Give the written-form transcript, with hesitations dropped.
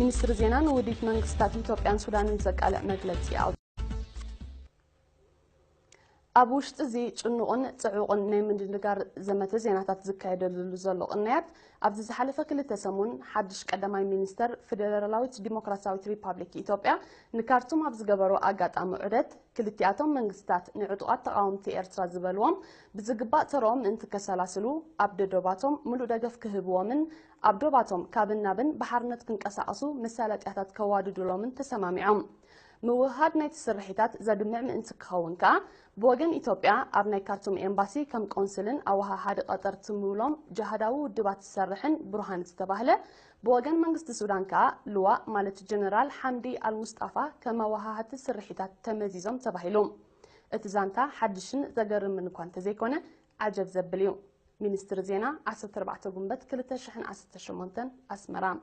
ሚኒስትር ዜናን ውዲት መንግስታት ኢትዮጵያን ሱዳንን ዘቃለ መግለጽ ያው አቡሽጥ ዚ ጭኑቅን ጽዑቅን ናይ ምንድልጋር ዘመተ ዜናታት ዝካየደሉ ዘሎ ቅንያት ኣብዚ ዝሓለፈ ክልተ ሰሙን ሓድሽ ቀዳማይ ሚኒስተር ፌደራላዊት ዲሞክራሲያዊት ሪፓብሊክ ኢትዮጵያ ንካርቱም ኣብ ዝገበሩ ኣጋጣሚ ዑደት ክልቲኣቶም መንግስታት ንዕጡቃት ተቃውምቲ ኤርትራ ዝበልዎም ብዝግባእ ተሮም እንትከሰላስሉ ኣብ ደዶባቶም ሙሉእ ደገፍ ክህብዎምን ኣብ ዶባቶም ካብን ናብን ባሕርነት ክንቀሳቀሱ መሳለጥያታት ከዋድድሎምን ተሰማሚዖም موهاد نايت السرحيتات زاد معمل انت كخون كا بوجن إثيوبيا أبناء كارتوم إمباسي كم قنصلن أو هاد قطر تمولهم جهداو دبات السرحن برهان استباهله بوجن منجست السودان كا لواء مالت جنرال حمدي المصطفى كما وهاد السرحيتات تمزيزهم تباهلهم اتزانتا حدشن زجر من كوانت زيكونه عجب زبليو مينستر زينا 14 جنبت كل تشحن 10 شمونتن أسمرام